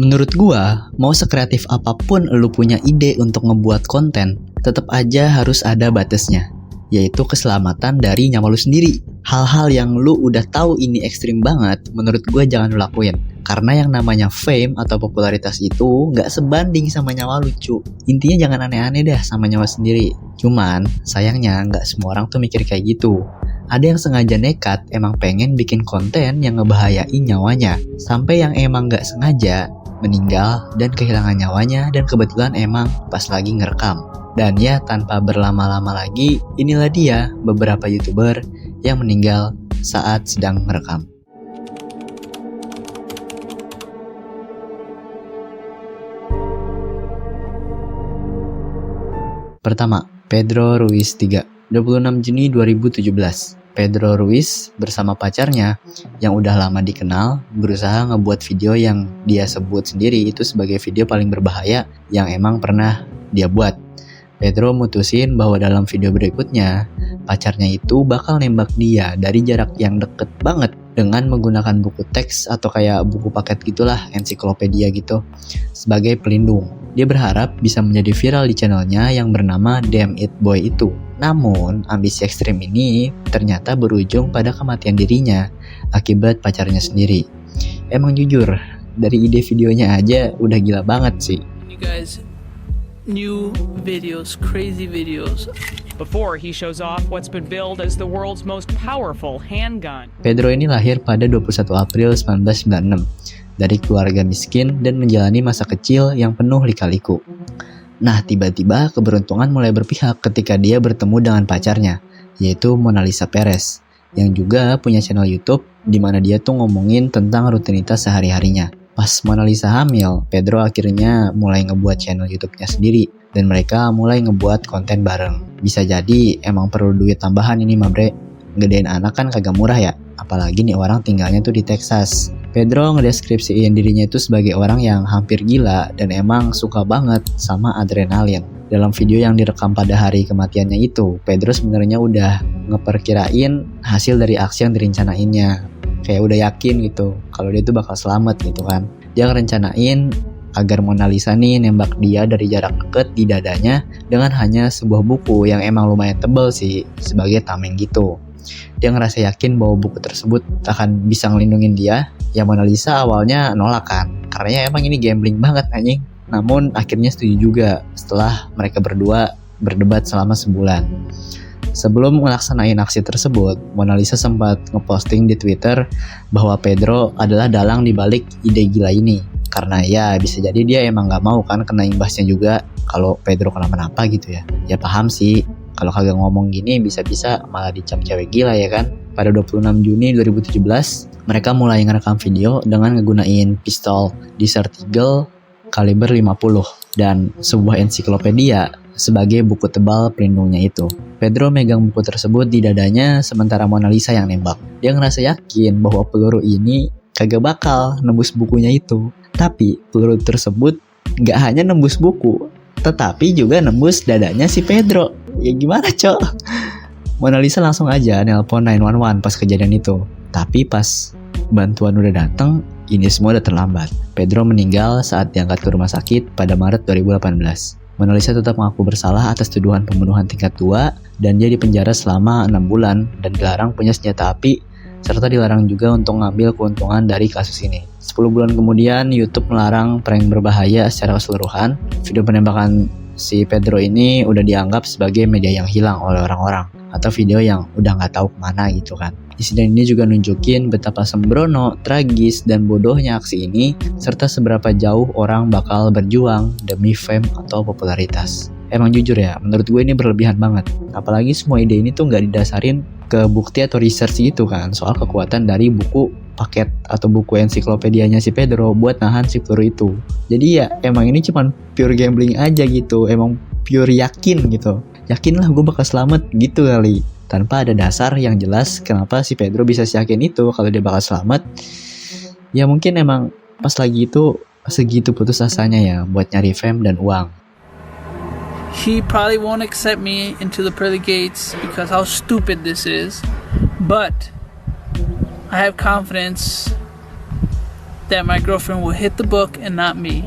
Menurut gua, mau sekreatif apapun lu punya ide untuk ngebuat konten, tetap aja harus ada batasnya, yaitu keselamatan dari nyawa lu sendiri. Hal-hal yang lu udah tahu ini ekstrim banget, menurut gua jangan lu lakuin. Karena yang namanya fame atau popularitas itu nggak sebanding sama nyawa lu, cu. Intinya jangan aneh-aneh deh sama nyawa sendiri. Cuman, sayangnya nggak semua orang tuh mikir kayak gitu. Ada yang sengaja nekat emang pengen bikin konten yang ngebahayain nyawanya, sampai yang emang nggak sengaja meninggal dan kehilangan nyawanya, dan kebetulan emang pas lagi ngerekam. Dan ya, tanpa berlama-lama lagi, inilah dia beberapa YouTuber yang meninggal saat sedang merekam. Pertama, Pedro Ruiz 3, 26 Juni 2017. Pedro Ruiz bersama pacarnya yang udah lama dikenal berusaha ngebuat video yang dia sebut sendiri itu sebagai video paling berbahaya yang emang pernah dia buat. Pedro mutusin bahwa dalam video berikutnya pacarnya itu bakal nembak dia dari jarak yang deket banget dengan menggunakan buku teks atau kayak buku paket gitulah, ensiklopedia gitu, sebagai pelindung. Dia berharap bisa menjadi viral di channelnya yang bernama Damn It Boy itu. Namun, ambisi ekstrim ini ternyata berujung pada kematian dirinya akibat pacarnya sendiri. Emang jujur, dari ide videonya aja udah gila banget sih. You guys, new videos, crazy videos. Before he shows off what's been billed as the world's most powerful handgun. Pedro ini lahir pada 21 April 1996 dari keluarga miskin dan menjalani masa kecil yang penuh lika-liku. Nah, tiba-tiba keberuntungan mulai berpihak ketika dia bertemu dengan pacarnya, yaitu Mona Lisa Perez, yang juga punya channel YouTube di mana dia tuh ngomongin tentang rutinitas sehari-harinya. Pas Mona Lisa hamil, Pedro akhirnya mulai ngebuat channel YouTube-nya sendiri, dan mereka mulai ngebuat konten bareng. Bisa jadi emang perlu duit tambahan ini mah bre, gedein anak kan kagak murah ya, apalagi nih orang tinggalnya tuh di Texas. Pedro ngedeskripsiin dirinya itu sebagai orang yang hampir gila dan emang suka banget sama adrenalin. Dalam video yang direkam pada hari kematiannya itu, Pedro sebenarnya udah ngeperkirain hasil dari aksi yang direncanainnya. Kayak udah yakin gitu kalau dia tuh bakal selamat gitu kan. Dia ngerencanain agar Mona Lisa nih nembak dia dari jarak deket di dadanya dengan hanya sebuah buku yang emang lumayan tebal sih, sebagai tameng gitu. Dia ngerasa yakin bahwa buku tersebut akan bisa ngelindungin dia. Ya Mona Lisa awalnya nolak kan, karena ya emang ini gambling banget anjing. Namun akhirnya setuju juga setelah mereka berdua berdebat selama sebulan. Sebelum melaksanain aksi tersebut, Mona Lisa sempat ngeposting di Twitter bahwa Pedro adalah dalang di balik ide gila ini. Karena ya bisa jadi dia emang gak mau kan kena imbasnya juga kalau Pedro kenapa-napa gitu ya. Ya paham sih, kalau kagak ngomong gini bisa-bisa malah dicap cewek gila ya kan. Pada 26 Juni 2017, mereka mulai ngerekam video dengan ngegunain pistol Desert Eagle kaliber 50 dan sebuah ensiklopedia sebagai buku tebal pelindungnya itu. Pedro megang buku tersebut di dadanya sementara Mona Lisa yang nembak. Dia ngerasa yakin bahwa peluru ini kagak bakal nembus bukunya itu. Tapi peluru tersebut gak hanya nembus buku, tetapi juga nembus dadanya si Pedro. Ya gimana cok? Mona Lisa langsung aja nelpon 911 pas kejadian itu. Tapi pas bantuan udah datang, ini semua udah terlambat. Pedro meninggal saat diangkat ke rumah sakit pada Maret 2018. Mona Lisa tetap mengaku bersalah atas tuduhan pembunuhan tingkat 2 dan dia dipenjara selama 6 bulan dan dilarang punya senjata api serta dilarang juga untuk ngambil keuntungan dari kasus ini. 10 bulan kemudian, YouTube melarang prank berbahaya secara keseluruhan. Video penembakan si Pedro ini udah dianggap sebagai media yang hilang oleh orang-orang atau video yang udah nggak tahu kemana gitu kan. Insiden ini juga nunjukin betapa sembrono, tragis, dan bodohnya aksi ini serta seberapa jauh orang bakal berjuang demi fame atau popularitas. Emang jujur ya, menurut gue ini berlebihan banget. Apalagi semua ide ini tuh nggak didasarin ke bukti atau research gitu kan soal kekuatan dari buku paket atau buku ensiklopedianya si Pedro buat nahan si peluru itu. Jadi ya emang ini cuman pure gambling aja gitu, emang pure yakin gitu. Yakinlah gue bakal selamat gitu kali. Tanpa ada dasar yang jelas kenapa si Pedro bisa yakin itu kalau dia bakal selamat. Ya mungkin emang pas lagi itu segitu putus asanya ya buat nyari fame dan uang. He probably won't accept me into the pearly gates because how stupid this is. But I have confidence that my girlfriend will hit the book and not me.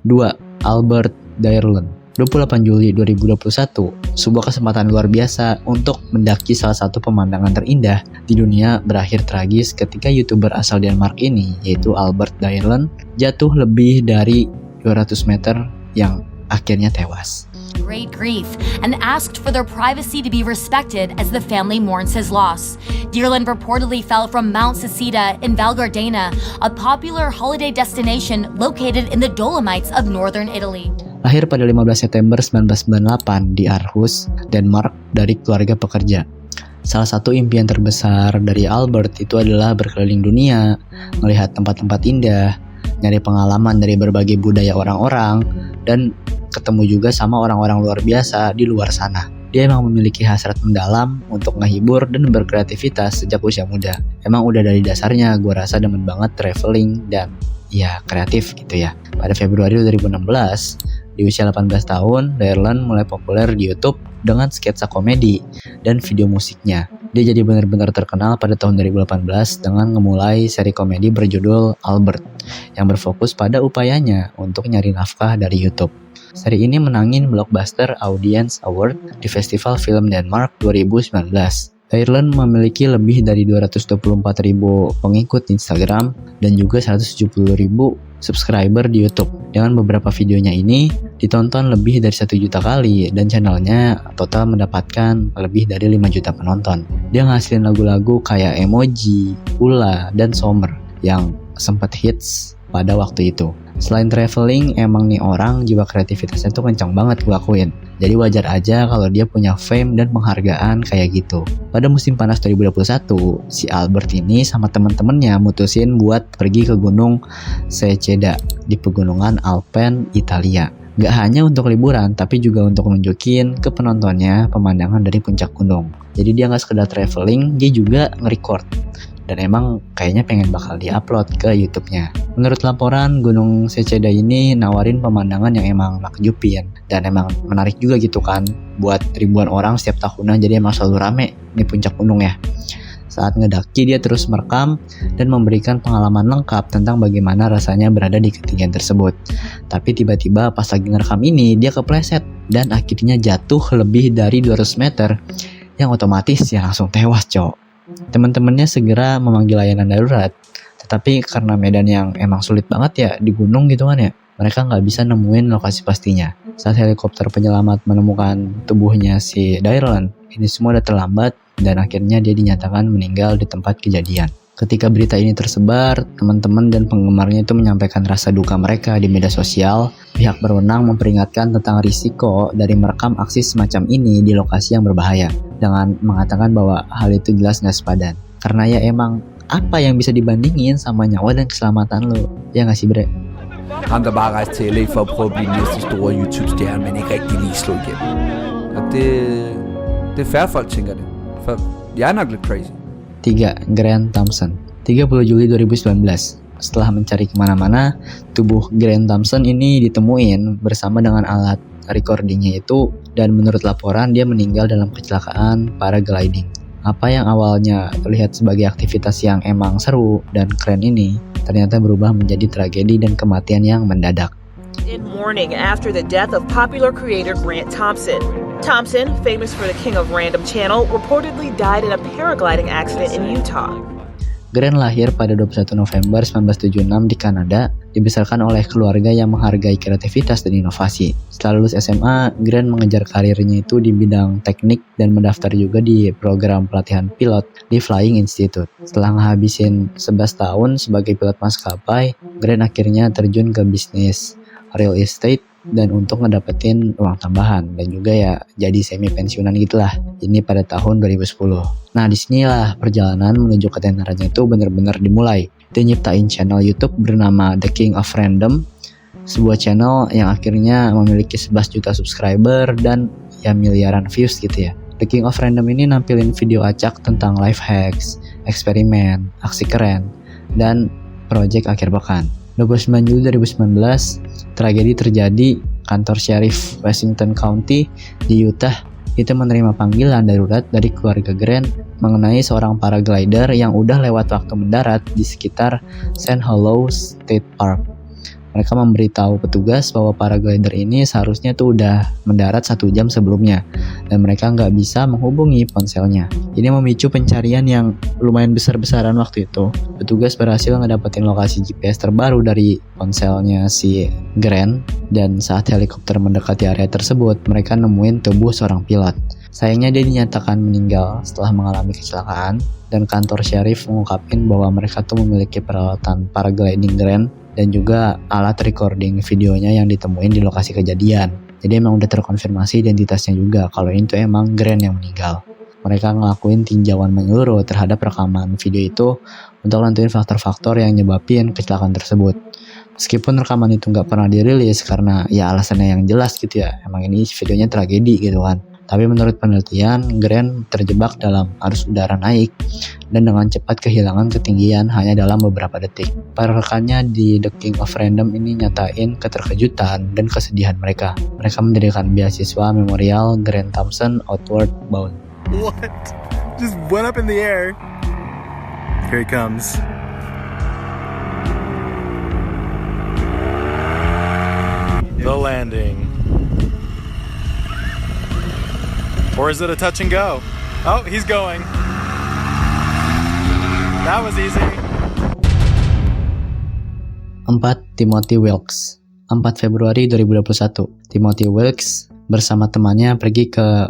2. Albert Dyrland. 28 Juli 2021, sebuah kesempatan luar biasa untuk mendaki salah satu pemandangan terindah di dunia berakhir tragis ketika YouTuber asal Denmark ini, yaitu Albert Dyrland, jatuh lebih dari 200 meter yang akhirnya tewas. Great grief and asked for their privacy to be respected as the family mourns his loss. Dyrland reportedly fell from Mount Sisida in Val Gardena, a popular holiday destination located in the Dolomites of northern Italy. Lahir pada 15 September 1998 di Aarhus, Denmark dari keluarga pekerja. Salah satu impian terbesar dari Albert itu adalah berkeliling dunia, melihat tempat-tempat indah, nyari pengalaman dari berbagai budaya orang-orang, dan ketemu juga sama orang-orang luar biasa di luar sana. Dia emang memiliki hasrat mendalam untuk ngehibur dan berkreativitas sejak usia muda. Emang udah dari dasarnya gue rasa demen banget traveling dan ya kreatif gitu ya. Pada Februari 2016, di usia 18 tahun, Dyrland mulai populer di YouTube dengan sketsa komedi dan video musiknya. Dia jadi benar-benar terkenal pada tahun 2018 dengan memulai seri komedi berjudul Albert yang berfokus pada upayanya untuk nyari nafkah dari YouTube. Seri ini menangin Blockbuster Audience Award di Festival Film Denmark 2019. Dyrland memiliki lebih dari 224.000 pengikut di Instagram dan juga 170.000 subscriber di YouTube. Dengan beberapa videonya ini ditonton lebih dari 1 juta kali dan channelnya total mendapatkan lebih dari 5 juta penonton. Dia ngasilin lagu-lagu kayak Emoji, Ula, dan Summer yang sempat hits pada waktu itu. Selain traveling, emang nih orang jiwa kreativitasnya tuh kencang banget gue akuin. Jadi wajar aja kalau dia punya fame dan penghargaan kayak gitu. Pada musim panas 2021, si Albert ini sama temen-temennya mutusin buat pergi ke gunung Seceda di pegunungan Alpen, Italia. Gak hanya untuk liburan, tapi juga untuk nunjukin ke penontonnya pemandangan dari puncak gunung. Jadi dia gak sekedar traveling, dia juga nge-record. Dan emang kayaknya pengen bakal di-upload ke YouTube-nya. Menurut laporan, Gunung Seceda ini nawarin pemandangan yang emang nakjupin dan emang menarik juga gitu kan buat ribuan orang setiap tahunnya, jadi emang selalu rame di puncak gunung ya. Saat ngedaki dia terus merekam dan memberikan pengalaman lengkap tentang bagaimana rasanya berada di ketinggian tersebut. Tapi tiba-tiba pas lagi ngerekam ini dia kepleset dan akhirnya jatuh lebih dari 200 meter yang otomatis ya langsung tewas cowok. Teman-temannya segera memanggil layanan darurat, tetapi karena medan yang emang sulit banget ya di gunung gitu kan ya, mereka nggak bisa nemuin lokasi pastinya. Saat helikopter penyelamat menemukan tubuhnya si Dyrland, ini semua udah terlambat dan akhirnya dia dinyatakan meninggal di tempat kejadian. Ketika berita ini tersebar, teman-teman dan penggemarnya itu menyampaikan rasa duka mereka di media sosial. Pihak berwenang memperingatkan tentang risiko dari merekam aksi semacam ini di lokasi yang berbahaya, dengan mengatakan bahwa hal itu jelas nggak sepadan. Karena ya emang apa yang bisa dibandingin sama nyawa dan keselamatan lo, ya nggak sih bre? Ham der bare rejste til LA for at prøve at blive den næste store YouTube-stjerne, men ikke rigtig lige slå igennem. Og det er fair, folk tænker det. For jeg er nok lidt crazy. 3. Grant Thompson. 30 Juli 2019. Setelah mencari kemana-mana, tubuh Grant Thompson ini ditemuin bersama dengan alat recordingnya itu, dan menurut laporan dia meninggal dalam kecelakaan paragliding. Apa yang awalnya terlihat sebagai aktivitas yang emang seru dan keren ini ternyata berubah menjadi tragedi dan kematian yang mendadak. In mourning after the death of popular creator Grant Thompson. Thompson, famous for the King of Random channel, reportedly died in a paragliding accident in Utah. Grant lahir pada 21 November 1976 di Kanada, dibesarkan oleh keluarga yang menghargai kreativitas dan inovasi. Setelah lulus SMA, Grant mengejar karirnya itu di bidang teknik dan mendaftar juga di program pelatihan pilot di Flying Institute. Setelah ngehabisin 11 tahun sebagai pilot maskapai, Grant akhirnya terjun ke bisnis real estate dan untuk ngedapetin uang tambahan dan juga ya jadi semi pensiunan gitulah. Ini pada tahun 2010. Nah disinilah perjalanan menuju ketenarannya itu benar-benar dimulai. Dia nyiptain channel YouTube bernama The King of Random, sebuah channel yang akhirnya memiliki 11 juta subscriber dan ya miliaran views gitu ya. The King of Random ini nampilin video acak tentang life hacks, eksperimen, aksi keren, dan project akhir pekan. 29 Juli 2019, tragedi terjadi kantor Sheriff Washington County di Utah itu menerima panggilan darurat dari keluarga Grant mengenai seorang paraglider yang udah lewat waktu mendarat di sekitar Sand Hollow State Park. Mereka memberitahu petugas bahwa paraglider ini seharusnya tuh udah mendarat 1 jam sebelumnya dan mereka nggak bisa menghubungi ponselnya. Ini memicu pencarian yang lumayan besar-besaran waktu itu. Petugas berhasil ngedapetin lokasi GPS terbaru dari ponselnya si Grant dan saat helikopter mendekati area tersebut, mereka nemuin tubuh seorang pilot. Sayangnya dia dinyatakan meninggal setelah mengalami kecelakaan dan kantor sheriff mengungkapin bahwa mereka tuh memiliki peralatan paragliding Grant dan juga alat recording videonya yang ditemuin di lokasi kejadian. Jadi emang udah terkonfirmasi identitasnya juga kalau ini tuh emang Grant yang meninggal. Mereka ngelakuin tinjauan menyeluruh terhadap rekaman video itu untuk nentuin faktor-faktor yang nyebabin kecelakaan tersebut. Meskipun rekaman itu nggak pernah dirilis karena ya alasannya yang jelas gitu ya, emang ini videonya tragedi gitu kan. Tapi menurut penelitian, Grant terjebak dalam arus udara naik dan dengan cepat kehilangan ketinggian hanya dalam beberapa detik. Para rekannya di The King of Random ini nyatain keterkejutan dan kesedihan mereka. Mereka mendirikan beasiswa memorial Grant Thompson Outward Bound. What? Just went up in the air. Here he comes. The landing. Or is it a touch and go? Oh, he's going. That was easy. 4. Timothy Wilkes. 4 Februari 2021. Timothy Wilkes bersama temannya pergi ke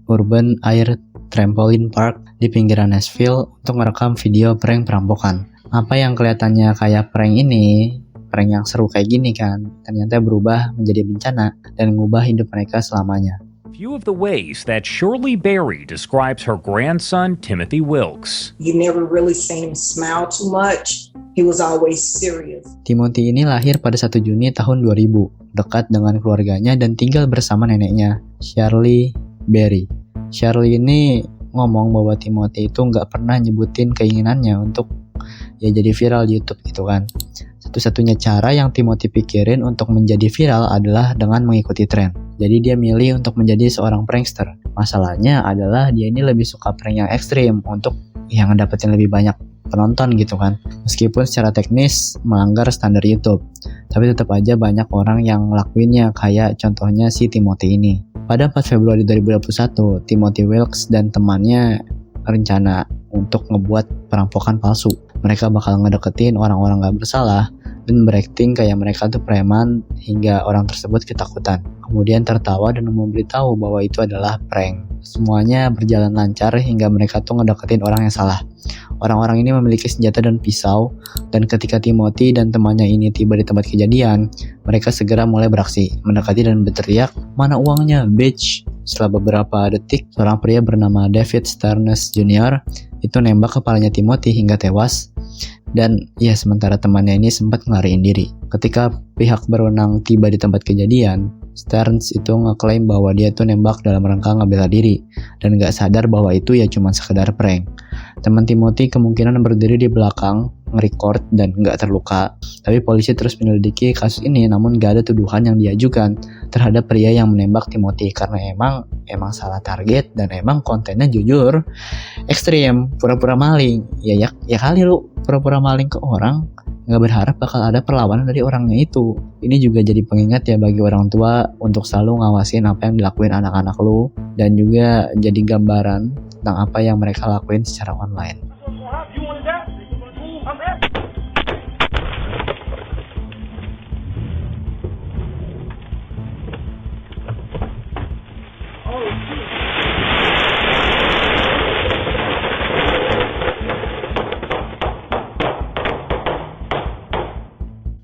Urban Air Trampoline Park di pinggiran Nashville untuk merekam video prank perampokan. Apa yang kelihatannya kayak prank ini, prank yang seru kayak gini kan, ternyata berubah menjadi bencana dan mengubah hidup mereka selamanya. Few of the ways that Shirley Berry describes her grandson, Timothy Wilkes. You never really seen him smile too much. He was always serious. Timothy ini lahir pada 1 Juni tahun 2000, dekat dengan keluarganya dan tinggal bersama neneknya, Shirley Berry. Shirley ini ngomong bahwa Timothy itu nggak pernah nyebutin keinginannya untuk ya jadi viral di YouTube gitu kan. Satu-satunya cara yang Timothy pikirin untuk menjadi viral adalah dengan mengikuti tren. Jadi dia milih untuk menjadi seorang prankster. Masalahnya adalah dia ini lebih suka prank yang ekstrim untuk yang ngedapetin lebih banyak penonton gitu kan. Meskipun secara teknis melanggar standar YouTube, tapi tetap aja banyak orang yang ngelakuinnya, kayak contohnya si Timothy ini. Pada 4 Februari 2021, Timothy Wilkes dan temannya rencana untuk ngebuat perampokan palsu. Mereka bakal ngedeketin orang-orang gak bersalah dan berakting kayak mereka tuh preman hingga orang tersebut ketakutan. Kemudian tertawa dan memberitahu bahwa itu adalah prank. Semuanya berjalan lancar hingga mereka tuh ngedeketin orang yang salah. Orang-orang ini memiliki senjata dan pisau, dan ketika Timothy dan temannya ini tiba di tempat kejadian, mereka segera mulai beraksi, mendekati dan berteriak, "Mana uangnya, bitch?" Setelah beberapa detik, seorang pria bernama David Stearns Jr. itu nembak kepalanya Timothy hingga tewas, dan ya sementara temannya ini sempat ngelariin diri. Ketika pihak berwenang tiba di tempat kejadian, Stearns itu ngeklaim bahwa dia tuh nembak dalam rangka ngebela diri dan gak sadar bahwa itu ya cuma sekedar prank. Teman Timothy kemungkinan berdiri di belakang, nge-record dan gak terluka. Tapi polisi terus menyelidiki kasus ini, namun gak ada tuduhan yang diajukan terhadap pria yang menembak Timothy karena emang salah target dan emang kontennya jujur ekstrim, pura-pura maling. Ya kali lu pura-pura maling ke orang, nggak berharap bakal ada perlawanan dari orangnya itu. Ini juga jadi pengingat ya bagi orang tua untuk selalu ngawasin apa yang dilakuin anak-anak lu, dan juga jadi gambaran tentang apa yang mereka lakuin secara online.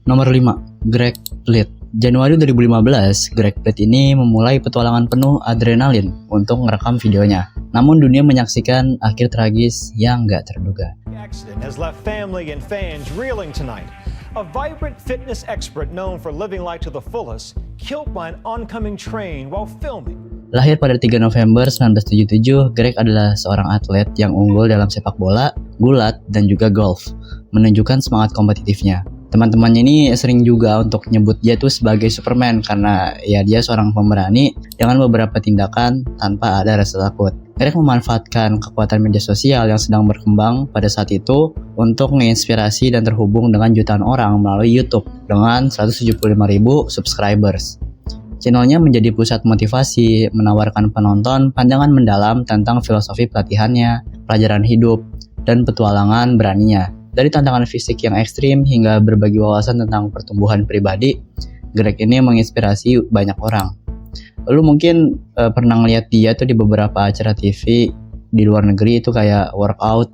Nomor 5, Greg Plitt. Januari 2015, Greg Plitt ini memulai petualangan penuh adrenalin untuk merekam videonya. Namun dunia menyaksikan akhir tragis yang gak terduga. Accident has left family and fans reeling tonight. A vibrant fitness expert known for living life to the fullest killed by an oncoming train while filming. Lahir pada 3 November 1977, Greg adalah seorang atlet yang unggul dalam sepak bola, gulat, dan juga golf, menunjukkan semangat kompetitifnya. Teman-temannya ini sering juga untuk nyebut dia tuh sebagai Superman karena ya dia seorang pemberani dengan beberapa tindakan tanpa ada rasa takut. Greg memanfaatkan kekuatan media sosial yang sedang berkembang pada saat itu untuk menginspirasi dan terhubung dengan jutaan orang melalui YouTube dengan 175.000 subscribers. Channelnya menjadi pusat motivasi, menawarkan penonton pandangan mendalam tentang filosofi pelatihannya, pelajaran hidup, dan petualangan beraninya. Dari tantangan fisik yang ekstrim hingga berbagi wawasan tentang pertumbuhan pribadi, Greg ini menginspirasi banyak orang. Lu mungkin pernah ngeliat dia tuh di beberapa acara TV di luar negeri itu kayak Workout,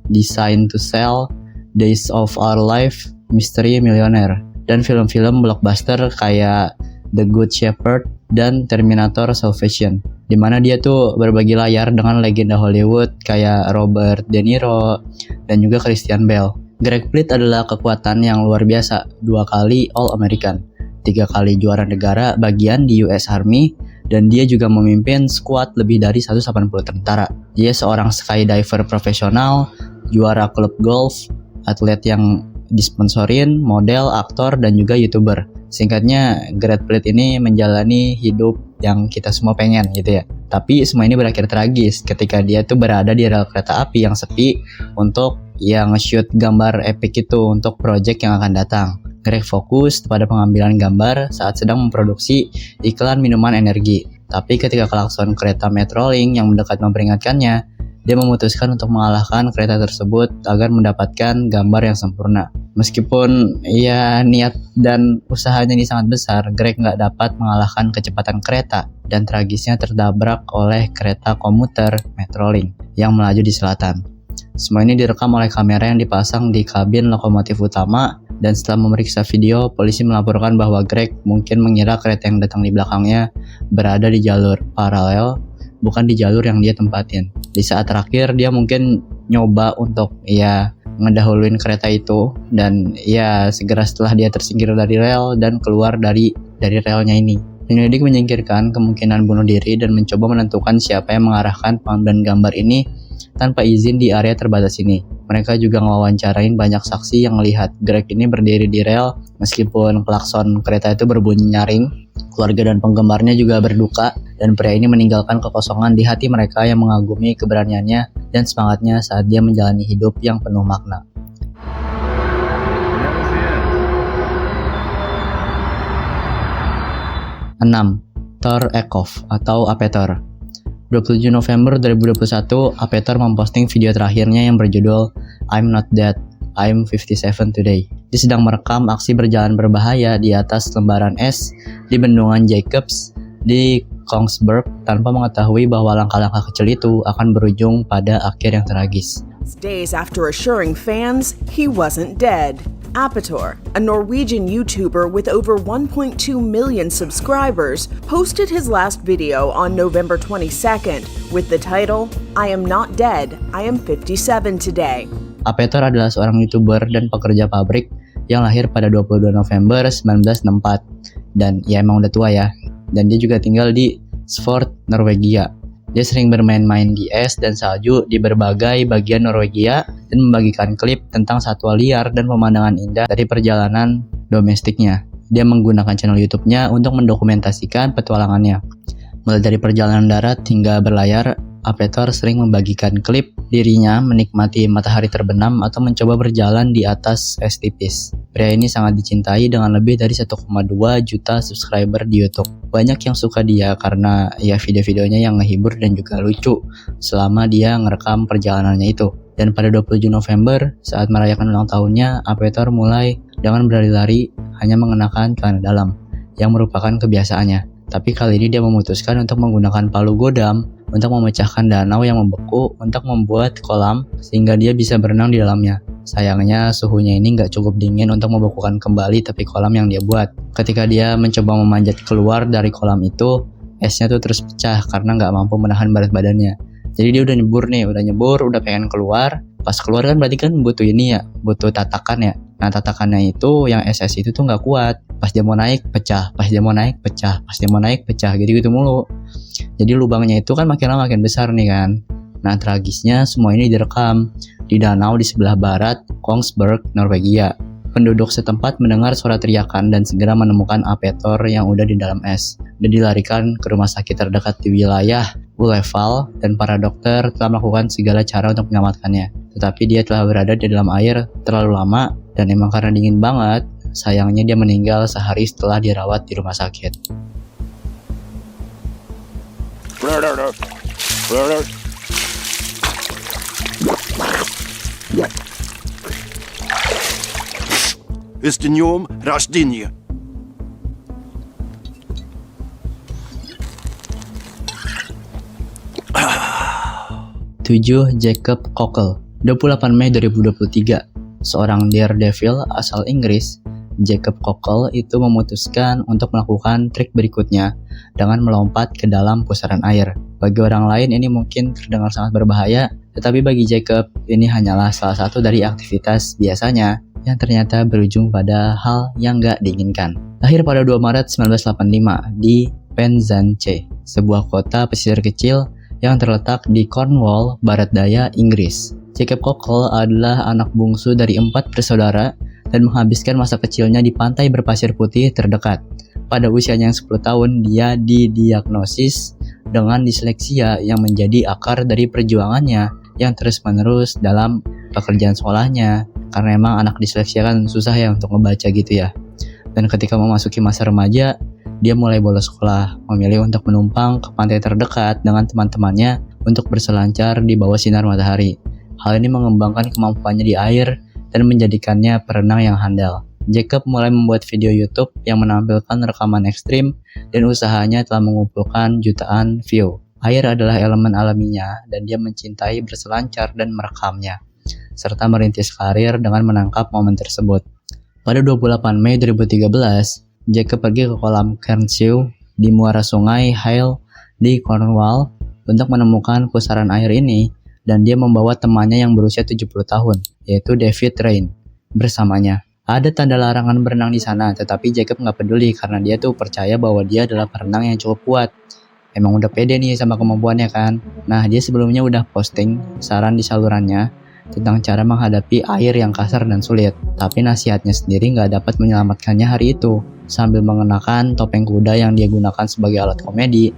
Design to Sell, Days of Our Life, Mystery Millionaire, dan film-film blockbuster kayak The Good Shepherd dan Terminator Salvation, di mana dia tuh berbagi layar dengan legenda Hollywood kayak Robert De Niro dan juga Christian Bale. Greg Plitt adalah kekuatan yang luar biasa, 2 kali All-American, 3 kali juara negara bagian di US Army, dan dia juga memimpin skuad lebih dari 180 tentara. Dia seorang skydiver profesional, juara klub golf, atlet yang disponsorin, model, aktor, dan juga YouTuber. Singkatnya, Greg Plitt ini menjalani hidup yang kita semua pengen gitu ya. Tapi semua ini berakhir tragis ketika dia tuh berada di rel kereta api yang sepi untuk nge-shoot gambar epic itu untuk project yang akan datang. Greg fokus pada pengambilan gambar saat sedang memproduksi iklan minuman energi. Tapi ketika klakson kereta Metrolink yang mendekat memperingatkannya, dia memutuskan untuk mengalahkan kereta tersebut agar mendapatkan gambar yang sempurna. Meskipun niat dan usahanya ini sangat besar, Greg nggak dapat mengalahkan kecepatan kereta dan tragisnya tertabrak oleh kereta komuter Metrolink yang melaju di selatan. Semua ini direkam oleh kamera yang dipasang di kabin lokomotif utama, dan setelah memeriksa video, polisi melaporkan bahwa Greg mungkin mengira kereta yang datang di belakangnya berada di jalur paralel, bukan di jalur yang dia tempatin. Di saat terakhir dia mungkin nyoba untuk ngedahuluin kereta itu, dan segera setelah dia tersingkir dari rel dan keluar dari relnya ini. Penyelidik menyingkirkan kemungkinan bunuh diri dan mencoba menentukan siapa yang mengarahkan pengambilan gambar ini tanpa izin di area terbatas ini. Mereka juga ngewawancarain banyak saksi yang melihat Greg ini berdiri di rel meskipun klakson kereta itu berbunyi nyaring. Keluarga dan penggemarnya juga berduka, dan pria ini meninggalkan kekosongan di hati mereka yang mengagumi keberaniannya dan semangatnya saat dia menjalani hidup yang penuh makna. Thor Ekhoff atau Apetor. 27 November 2021, Apetor memposting video terakhirnya yang berjudul I'm Not Dead, I'm 57 Today. Dia sedang merekam aksi berjalan berbahaya di atas lembaran es di bendungan Jacobs di Kongsberg tanpa mengetahui bahwa langkah-langkah kecil itu akan berujung pada akhir yang tragis. Days after assuring fans he wasn't dead, Apetor, a Norwegian YouTuber with over 1.2 million subscribers, posted his last video on November 22nd with the title, I am not dead, I am 57 today. Apetor adalah seorang YouTuber dan pekerja pabrik yang lahir pada 22 November 1964. Dan emang udah tua ya. Dan dia juga tinggal di Svort, Norwegia. Dia sering bermain-main di es dan salju di berbagai bagian Norwegia dan membagikan klip tentang satwa liar dan pemandangan indah dari perjalanan domestiknya. Dia menggunakan channel YouTube-nya untuk mendokumentasikan petualangannya. Mulai dari perjalanan darat hingga berlayar, Apetor sering membagikan klip dirinya menikmati matahari terbenam atau mencoba berjalan di atas es tipis. Pria ini sangat dicintai dengan lebih dari 1,2 juta subscriber di YouTube. Banyak yang suka dia karena video-videonya yang ngehibur dan juga lucu selama dia ngerekam perjalanannya itu. Dan pada 27 November, saat merayakan ulang tahunnya, Apetor mulai dengan berlari-lari hanya mengenakan celana dalam, yang merupakan kebiasaannya. Tapi kali ini dia memutuskan untuk menggunakan palu godam untuk memecahkan danau yang membeku untuk membuat kolam sehingga dia bisa berenang di dalamnya. Sayangnya suhunya ini nggak cukup dingin untuk membekukan kembali tepi kolam yang dia buat. Ketika dia mencoba memanjat keluar dari kolam itu, esnya tuh terus pecah karena nggak mampu menahan berat badannya. Jadi dia udah nyebur, udah pengen keluar. Pas keluar kan berarti kan butuh butuh tatakan ya. Nah tatakannya itu yang es itu tuh nggak kuat. Pas dia mau naik pecah, pas dia mau naik pecah, pas dia mau naik pecah, gitu mulu. Jadi lubangnya itu kan makin lama makin besar nih kan. Nah tragisnya semua ini direkam di danau di sebelah barat Kongsberg, Norwegia. Penduduk setempat mendengar suara teriakan dan segera menemukan Apetor yang udah di dalam es dan dilarikan ke rumah sakit terdekat di wilayah Uleval, dan para dokter telah melakukan segala cara untuk menyelamatkannya. Tetapi dia telah berada di dalam air terlalu lama dan emang karena dingin banget, sayangnya dia meninggal sehari setelah dirawat di rumah sakit. С днем рождения! 7. Jacob Cockle, 28 Mei 2023. Seorang daredevil asal Inggris, Jacob Cockle itu memutuskan untuk melakukan trik berikutnya dengan melompat ke dalam pusaran air. Bagi orang lain ini mungkin terdengar sangat berbahaya, tetapi bagi Jacob ini hanyalah salah satu dari aktivitas biasanya yang ternyata berujung pada hal yang gak diinginkan. Lahir pada 2 Maret 1985 di Penzance, sebuah kota pesisir kecil yang terletak di Cornwall, barat daya Inggris. Jacob Cockle adalah anak bungsu dari 4 bersaudara dan menghabiskan masa kecilnya di pantai berpasir putih terdekat. Pada usianya yang 10 tahun, dia didiagnosis dengan disleksia yang menjadi akar dari perjuangannya yang terus-menerus dalam pekerjaan sekolahnya. Karena emang anak disleksia kan susah ya untuk ngebaca gitu ya. Dan ketika memasuki masa remaja, dia mulai bolos sekolah, memilih untuk menumpang ke pantai terdekat dengan teman-temannya untuk berselancar di bawah sinar matahari. Hal ini mengembangkan kemampuannya di air dan menjadikannya perenang yang handal. Jacob mulai membuat video YouTube yang menampilkan rekaman ekstrim dan usahanya telah mengumpulkan jutaan view. Air adalah elemen alaminya dan dia mencintai berselancar dan merekamnya, serta merintis karir dengan menangkap momen tersebut. Pada 28 Mei 2013, Jacob pergi ke kolam Cairnshaw di muara sungai Hale di Cornwall untuk menemukan pusaran air ini, dan dia membawa temannya yang berusia 70 tahun, yaitu David Rain, bersamanya. Ada tanda larangan berenang di sana, tetapi Jacob nggak peduli karena dia tuh percaya bahwa dia adalah perenang yang cukup kuat. Emang udah pede nih sama kemampuannya kan. Nah, dia sebelumnya udah posting saran di salurannya tentang cara menghadapi air yang kasar dan sulit. Tapi nasihatnya sendiri nggak dapat menyelamatkannya hari itu. Sambil mengenakan topeng kuda yang dia gunakan sebagai alat komedi,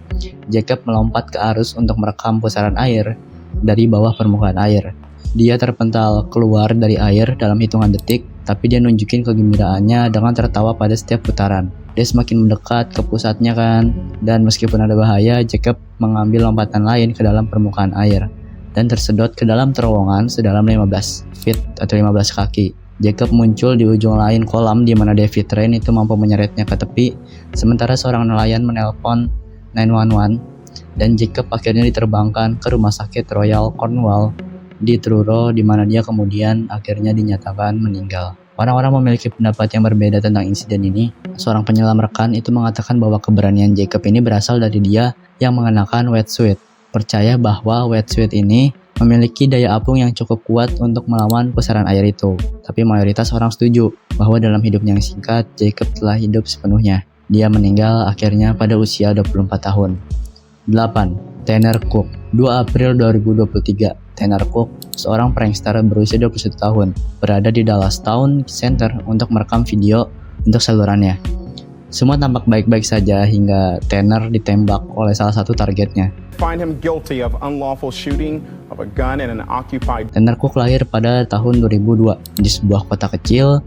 Jacob melompat ke arus untuk merekam pusaran air dari bawah permukaan air. Dia terpental keluar dari air dalam hitungan detik, tapi dia nunjukin kegembiraannya dengan tertawa pada setiap putaran. Dia semakin mendekat ke pusatnya kan, dan meskipun ada bahaya, Jacob mengambil lompatan lain ke dalam permukaan air dan tersedot ke dalam terowongan sedalam 15 feet atau 15 kaki. Jacob muncul di ujung lain kolam di mana David Rain itu mampu menyeretnya ke tepi, sementara seorang nelayan menelpon 911 dan Jacob akhirnya diterbangkan ke rumah sakit Royal Cornwall di Truro, di mana dia kemudian akhirnya dinyatakan meninggal. Orang-orang memiliki pendapat yang berbeda tentang insiden ini. Seorang penyelam rekan itu mengatakan bahwa keberanian Jacob ini berasal dari dia yang mengenakan wetsuit. Percaya bahwa wetsuit ini memiliki daya apung yang cukup kuat untuk melawan pusaran air itu. Tapi mayoritas orang setuju bahwa dalam hidupnya yang singkat, Jacob telah hidup sepenuhnya. Dia meninggal akhirnya pada usia 24 tahun. 8. Tanner Cook, 2 April 2023. Tanner Cook, seorang prankster berusia 21 tahun, berada di Dallas Town Center untuk merekam video untuk salurannya. Semua tampak baik-baik saja hingga Tanner ditembak oleh salah satu targetnya. Find him guilty of unlawful shooting of a gun in an occupied. Tanner Cook lahir pada tahun 2002 di sebuah kota kecil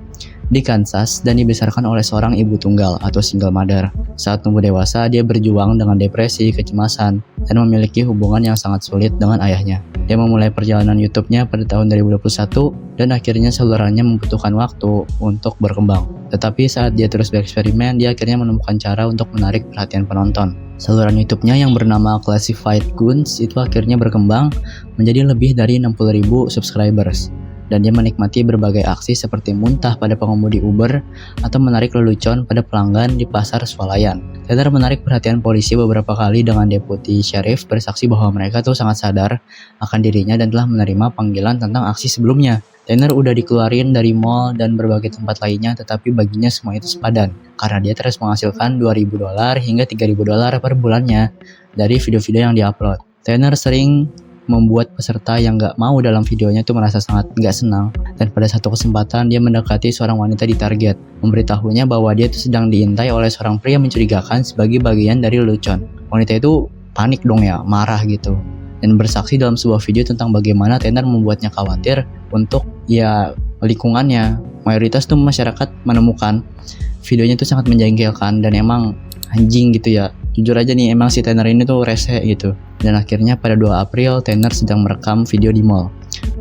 di Kansas dan dibesarkan oleh seorang ibu tunggal atau single mother. Saat tumbuh dewasa, dia berjuang dengan depresi, kecemasan, dan memiliki hubungan yang sangat sulit dengan ayahnya. Dia memulai perjalanan YouTube-nya pada tahun 2021 dan akhirnya salurannya membutuhkan waktu untuk berkembang. Tetapi saat dia terus bereksperimen, dia akhirnya menemukan cara untuk menarik perhatian penonton. Saluran YouTube-nya yang bernama Classified Goons itu akhirnya berkembang menjadi lebih dari 60.000 subscribers. Dan dia menikmati berbagai aksi seperti muntah pada pengemudi Uber atau menarik lelucon pada pelanggan di pasar swalayan. Tanner menarik perhatian polisi beberapa kali dengan deputi sheriff bersaksi bahwa mereka tuh sangat sadar akan dirinya dan telah menerima panggilan tentang aksi sebelumnya. Tanner udah dikeluarin dari mall dan berbagai tempat lainnya, tetapi baginya semua itu sepadan karena dia terus menghasilkan $2.000 hingga $3.000 per bulannya dari video-video yang diupload. Tanner sering membuat peserta yang gak mau dalam videonya itu merasa sangat gak senang. Dan pada satu kesempatan dia mendekati seorang wanita di target, memberitahunya bahwa dia itu sedang diintai oleh seorang pria mencurigakan sebagai bagian dari lelucon. Wanita itu panik dong ya, marah gitu, dan bersaksi dalam sebuah video tentang bagaimana Tanner membuatnya khawatir untuk ya lingkungannya. Mayoritas tuh masyarakat menemukan videonya itu sangat menjengkelkan dan emang anjing gitu ya. Jujur aja nih, emang si Tanner ini tuh rese gitu. Dan akhirnya pada 2 April Tanner sedang merekam video di mall.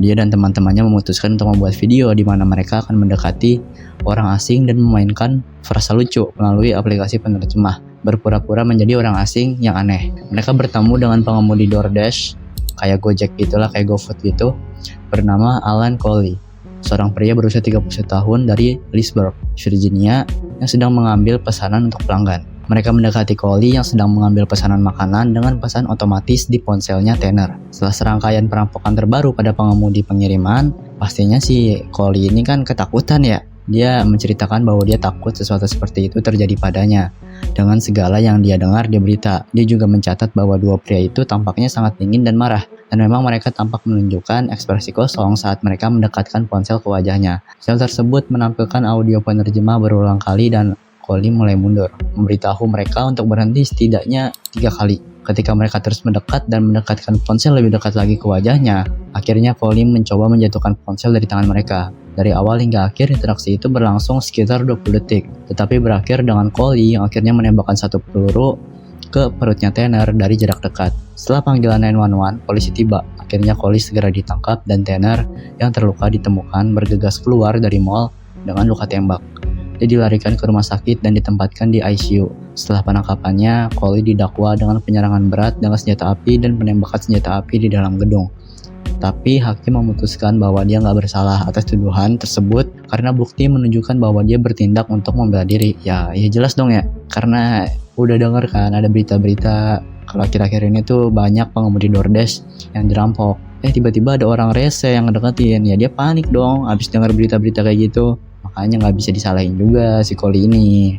Dia dan teman-temannya memutuskan untuk membuat video di mana mereka akan mendekati orang asing dan memainkan frasa lucu melalui aplikasi penerjemah, berpura-pura menjadi orang asing yang aneh. Mereka bertemu dengan pengemudi DoorDash, kayak Gojek gitulah, kayak GoFood gitu, bernama Alan Coley, seorang pria berusia 31 tahun dari Leesburg, Virginia, yang sedang mengambil pesanan untuk pelanggan. Mereka mendekati Coley yang sedang mengambil pesanan makanan dengan pesan otomatis di ponselnya Tanner. Setelah serangkaian perampokan terbaru pada pengemudi pengiriman, pastinya si Coley ini kan ketakutan ya. Dia menceritakan bahwa dia takut sesuatu seperti itu terjadi padanya. Dengan segala yang dia dengar di berita, dia juga mencatat bahwa 2 pria itu tampaknya sangat dingin dan marah. Dan memang mereka tampak menunjukkan ekspresi kosong saat mereka mendekatkan ponsel ke wajahnya. Sel tersebut menampilkan audio penerjemah berulang kali dan Coley mulai mundur, memberitahu mereka untuk berhenti setidaknya 3 kali. Ketika mereka terus mendekat dan mendekatkan ponsel lebih dekat lagi ke wajahnya, akhirnya Coley mencoba menjatuhkan ponsel dari tangan mereka. Dari awal hingga akhir, interaksi itu berlangsung sekitar 20 detik, tetapi berakhir dengan Coley yang akhirnya menembakkan 1 peluru ke perutnya Tanner dari jarak dekat. Setelah panggilan 911, polisi tiba. Akhirnya Coley segera ditangkap dan Tanner yang terluka ditemukan bergegas keluar dari mall dengan luka tembak. Dia dilarikan ke rumah sakit dan ditempatkan di ICU. Setelah penangkapannya, Coley didakwa dengan penyerangan berat dengan senjata api dan penembakan senjata api di dalam gedung. Tapi hakim memutuskan bahwa dia nggak bersalah atas tuduhan tersebut karena bukti menunjukkan bahwa dia bertindak untuk membela diri. Ya jelas dong ya, karena udah denger kan ada berita-berita kalau akhir-akhir ini tuh banyak pengemudi DoorDash yang dirampok. Tiba-tiba ada orang rese yang ngedeketin, ya dia panik dong abis denger berita-berita kayak gitu. Makanya nggak bisa disalahin juga si Coley ini.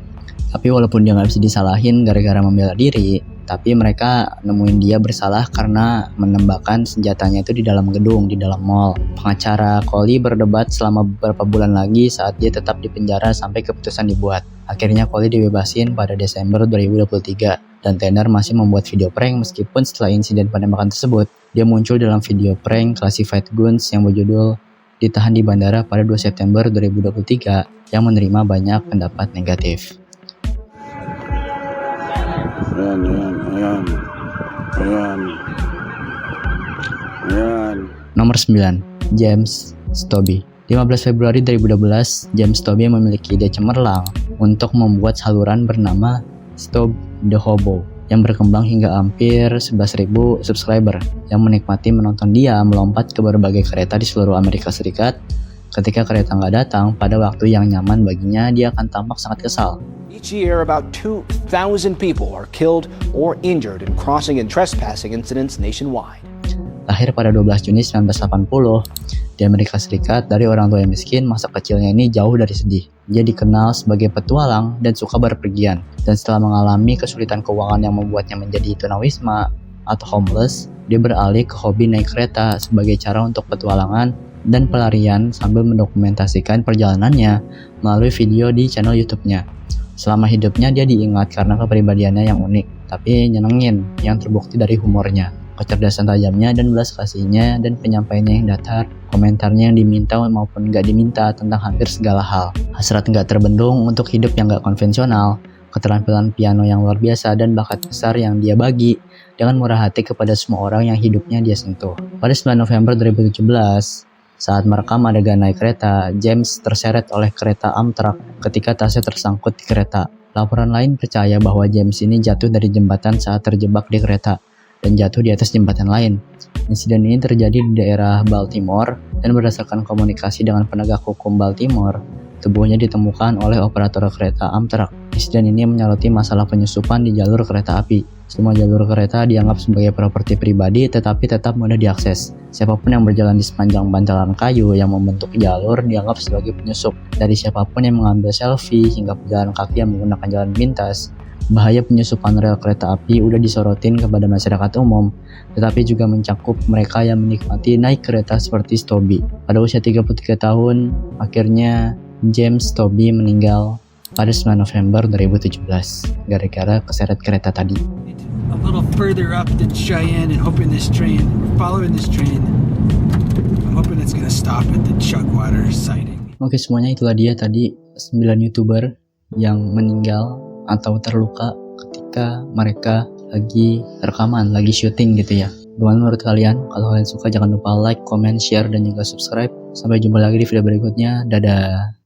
Tapi walaupun dia nggak bisa disalahin gara-gara membela diri, tapi mereka nemuin dia bersalah karena menembakkan senjatanya itu di dalam gedung, di dalam mall. Pengacara Coley berdebat selama beberapa bulan lagi saat dia tetap di penjara sampai keputusan dibuat. Akhirnya Coley dibebasin pada Desember 2023 dan Tanner masih membuat video prank meskipun setelah insiden penembakan tersebut, dia muncul dalam video prank Classified Guns yang berjudul Ditahan di Bandara pada 2 September 2023 yang menerima banyak pendapat negatif. Nomor 9, James Stobbe. 15 Februari 2012, James Stobbe memiliki ide cemerlang untuk membuat saluran bernama Stobbe the Hobo yang berkembang hingga hampir 11.000 subscriber yang menikmati menonton dia melompat ke berbagai kereta di seluruh Amerika Serikat. Ketika kereta nggak datang pada waktu yang nyaman baginya, dia akan tampak sangat kesal. Each year, about 2,000 people are killed or injured in crossing and trespassing incidents nationwide. Lahir pada 12 Juni 1980 di Amerika Serikat dari orang tua yang miskin, masa kecilnya ini jauh dari sedih. Dia dikenal sebagai petualang dan suka berpergian. Dan setelah mengalami kesulitan keuangan yang membuatnya menjadi tunawisma atau homeless, dia beralih ke hobi naik kereta sebagai cara untuk petualangan dan pelarian sambil mendokumentasikan perjalanannya melalui video di channel YouTube-nya. Selama hidupnya dia diingat karena kepribadiannya yang unik, tapi nyenengin, yang terbukti dari humornya, kecerdasan tajamnya dan belas kasihnya, dan penyampaiannya yang datar, komentarnya yang diminta maupun gak diminta tentang hampir segala hal. Hasrat gak terbendung untuk hidup yang gak konvensional, keterampilan piano yang luar biasa, dan bakat besar yang dia bagi dengan murah hati kepada semua orang yang hidupnya dia sentuh. Pada 9 November 2017, saat merekam adegan naik kereta, James terseret oleh kereta Amtrak ketika tasnya tersangkut di kereta. Laporan lain percaya bahwa James ini jatuh dari jembatan saat terjebak di kereta dan jatuh di atas jembatan lain. Insiden ini terjadi di daerah Baltimore dan berdasarkan komunikasi dengan penegak hukum Baltimore, tubuhnya ditemukan oleh operator kereta Amtrak. Insiden ini menyoroti masalah penyusupan di jalur kereta api. Semua jalur kereta dianggap sebagai properti pribadi tetapi tetap mudah diakses. Siapapun yang berjalan di sepanjang bantalan kayu yang membentuk jalur dianggap sebagai penyusup. Dari siapapun yang mengambil selfie hingga pejalan kaki yang menggunakan jalan pintas, Bahaya penyusupan rel kereta api udah disorotin kepada masyarakat umum, tetapi juga mencakup mereka yang menikmati naik kereta seperti Stobie. Pada usia 33 tahun, akhirnya James Stobie meninggal pada 9 November 2017 gara-gara keseret kereta tadi. A little further up than Cheyenne and hoping this train, following this train, I'm hoping it's gonna stop at the Chugwater sighting. Oke, semuanya itulah dia tadi 9 YouTuber yang meninggal atau terluka ketika mereka lagi rekaman, lagi syuting gitu ya. Gimana menurut kalian? Kalau kalian suka jangan lupa like, comment, share, dan juga subscribe. Sampai jumpa lagi di video berikutnya. Dadah.